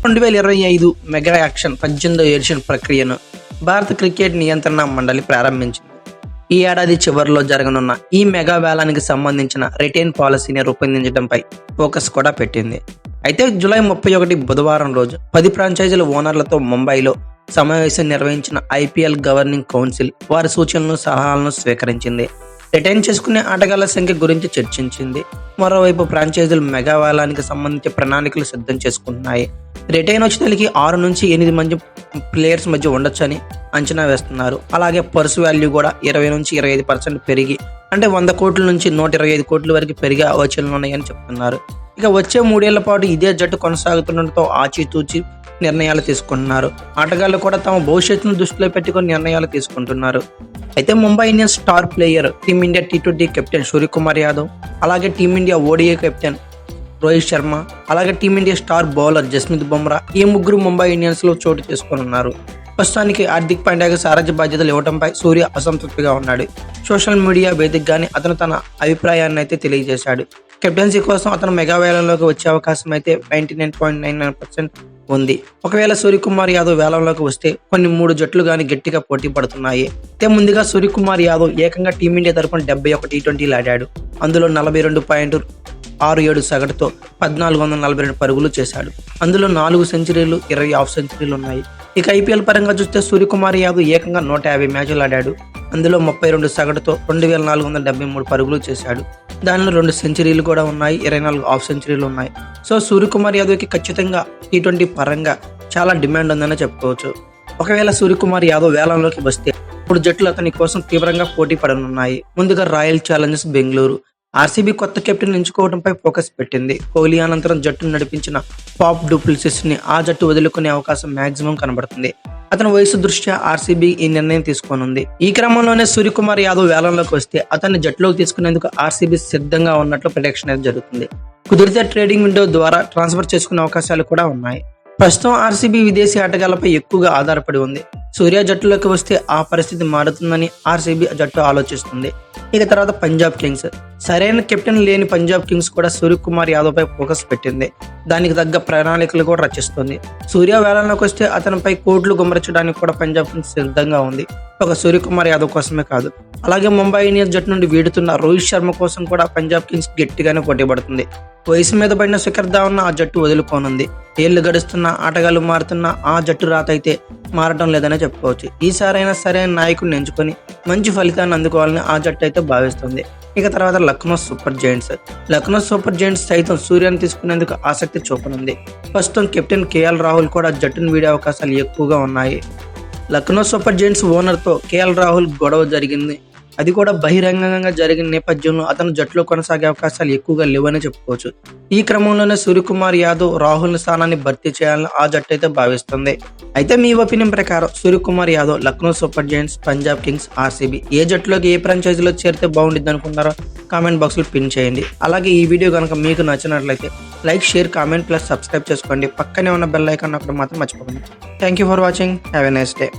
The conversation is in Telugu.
2025 మెగా యాక్షన్ 18వ ఎడిషన్ ప్రక్రియను భారత క్రికెట్ నియంత్రణ మండలి ప్రారంభించింది. ఈ ఏడాది చివరిలో జరగనున్న ఈ మెగా వేలానికి సంబంధించిన రిటైన్ పాలసీని రూపొందించడంపై ఫోకస్ కూడా పెట్టింది. అయితే జూలై 31 బుధవారం రోజు 10 ఫ్రాంచైజీల ఓనర్లతో ముంబైలో సమావేశం నిర్వహించిన ఐపీఎల్ గవర్నింగ్ కౌన్సిల్ వారి సూచనలు సలహాలను స్వీకరించింది. రిటైన్ చేసుకునే ఆటగాళ్ల సంఖ్య గురించి చర్చించింది. మరోవైపు ఫ్రాంచైజీలు మెగా వేలానికి సంబంధించి ప్రణాళికలు సిద్ధం చేసుకుంటున్నాయి. రిటైన్ వచ్చేసరికి 6 నుంచి 8 మంది ప్లేయర్స్ మధ్య ఉండొచ్చని అంచనా వేస్తున్నారు. అలాగే పర్స్ వాల్యూ కూడా 20 నుంచి 25% పెరిగి అంటే 100 కోట్ల నుంచి 125 కోట్ల వరకు పెరిగే ఆలోచనలు ఉన్నాయని చెప్తున్నారు. ఇక వచ్చే 3 ఏళ్ల పాటు ఇదే జట్టు కొనసాగుతుండటంతో ఆచితూచి నిర్ణయాలు తీసుకుంటున్నారు. ఆటగాళ్లు కూడా తమ భవిష్యత్తును దృష్టిలో పెట్టుకుని నిర్ణయాలు తీసుకుంటున్నారు. అయితే Mumbai Indians star player team India T20 captain Suryakumar Yadav, అలాగే team India ODI captain Rohit Sharma, అలాగే team India star bowler Jasprit Bumrah ఈ ముగ్గురు ముంబై ఇండియన్స్ లో చోటు చేసుకున్నారు. ప్రస్తుతానికి హార్దిక్ పాండ్యాకి సారథ్య బాధ్యతలు ఇవ్వడంపై సూర్య అసంతృప్తిగా ఉన్నాడు. సోషల్ మీడియా వేదికగానే అతను తన అభిప్రాయాన్ని అయితే తెలియజేశాడు. కెప్టెన్సీ కోసం అతను మెగా వేలంలోకి వచ్చే అవకాశం అయితే 99.99% ఉంది. ఒకవేళ సూర్యకుమార్ యాదవ్ వేలంలోకి వస్తే కొన్ని 3 జట్లు గాని గట్టిగా పోటీ పడుతున్నాయి. అయితే ముందుగా సూర్యకుమార్ యాదవ్ ఏకంగా టీమిండియా తరపున 71 T20లు ఆడాడు. అందులో 42.67 సగటుతో 1442 పరుగులు చేశాడు. అందులో 4 సెంచరీలు 20 హాఫ్ సెంచరీలు ఉన్నాయి. ఇక ఐపీఎల్ పరంగా చూస్తే సూర్యకుమార్ యాదవ్ ఏకంగా 150 మ్యాచ్లు ఆడాడు. అందులో 32 సగటుతో 2473 పరుగులు చేశాడు. దానిలో 2 సెంచరీలు కూడా ఉన్నాయి, 24 హాఫ్ సెంచరీలు ఉన్నాయి. సో సూర్యకుమార్ యాదవ్కి ఖచ్చితంగా T20 పరంగా చాలా డిమాండ్ ఉందని చెప్పుకోవచ్చు. ఒకవేళ సూర్యకుమార్ యాదవ్ వేలంలోకి వస్తే 3 జట్లు అతని కోసం తీవ్రంగా పోటీ పడనున్నాయి. ముందుగా రాయల్ ఛాలెంజర్స్ బెంగళూరు, ఆర్సీబీ కొత్త కెప్టెన్ ఎంచుకోవడంపై ఫోకస్ పెట్టింది. కోహ్లీ అనంతరం జట్టును నడిపించిన పాప్ డూప్లెసిస్ ని ఆ జట్టు వదులుకునే అవకాశం మాక్సిమం కనబడుతుంది. అతని వయసు దృష్ట్యా ఆర్సీబీ ఈ నిర్ణయం తీసుకోనుంది. ఈ క్రమంలోనే సూర్యకుమార్ యాదవ్ వేలంలోకి వస్తే అతన్ని జట్టులోకి తీసుకునేందుకు ఆర్సీబీ సిద్ధంగా ఉన్నట్లు ప్రెడిక్షన్ అయితే జరుగుతుంది. కుదిరితే ట్రేడింగ్ విండో ద్వారా ట్రాన్స్ఫర్ చేసుకునే అవకాశాలు కూడా ఉన్నాయి. ప్రస్తుతం ఆర్సీబీ విదేశీ ఆటగాళ్లపై ఎక్కువగా ఆధారపడి ఉంది. సూర్య జట్టులోకి వస్తే ఆ పరిస్థితి మారుతుందని ఆర్సీబీ జట్టు ఆలోచిస్తుంది. ఇక తర్వాత పంజాబ్ కింగ్స్, సరైన కెప్టెన్ లేని పంజాబ్ కింగ్స్ కూడా సూర్యకుమార్ యాదవ్ పై ఫోకస్ పెట్టింది. దానికి తగ్గ ప్రణాళికలు కూడా రచిస్తుంది. సూర్య వేలంలోకి వస్తే అతనిపై కోట్లు గుమ్మరించడానికి కూడా పంజాబ్ కింగ్స్ సిద్ధంగా ఉంది. ఒక సూర్యకుమార్ యాదవ్ కోసమే కాదు, అలాగే ముంబై ఇండియన్స్ జట్టు నుండి వీడుతున్న రోహిత్ శర్మ కోసం కూడా పంజాబ్ కింగ్స్ గట్టిగానే పోటీ పడుతుంది. వయసు మీద పడిన శిఖర్ ధావన్ ఆ జట్టు వదులుకోనుంది. ఏళ్లు గడుస్తున్న ఆటగాళ్లు మారుతున్న ఆ జట్టు రాత అయితే మారటం లేదనే చెప్పుకోవచ్చు. ఈసారైనా సరైన నాయకుడిని ఎంచుకొని మంచి ఫలితాన్ని అందుకోవాలని ఆ జట్టు అయితే భావిస్తుంది. ఇక తర్వాత లక్నో సూపర్ జైంట్స్ సైతం సూర్యాన్ని తీసుకునేందుకు ఆసక్తి చూపనుంది. ప్రస్తుతం కెప్టెన్ కేఎల్ రాహుల్ కూడా జట్టును వీడే అవకాశాలు ఎక్కువగా ఉన్నాయి. లక్నో సూపర్ జైంట్స్ ఓనర్తో కేఎల్ రాహుల్ గొడవ జరిగింది. అది కూడా బహిరంగంగా జరిగిన నేపథ్యంలో అతను జట్టులో కొనసాగే అవకాశాలు ఎక్కువగా లేవని చెప్పుకోవచ్చు. ఈ క్రమంలోనే సూర్యకుమార్ యాదవ్ రాహుల్ స్థానాన్ని భర్తీ చేయాలని ఆ జట్టు అయితే భావిస్తుంది. అయితే మీ ఒపీనియన్ ప్రకారం Suryakumar Yadav, Lucknow super giants, Punjab kings, RCB ఏ జట్టులోకి ఏ ఫ్రాంచైజీలో చేరితే బాగుంటుంది అనుకుంటారో కామెంట్ బాక్స్లో పిన్ చేయండి. అలాగే ఈ వీడియో కనుక మీకు నచ్చినట్లయితే like, share, comment plus subscribe చేసుకోండి. పక్కనే ఉన్న బెల్ ఐకాన్ అక్కడ మాత్రం మర్చిపోకండి. Thank you for watching. Have a nice day.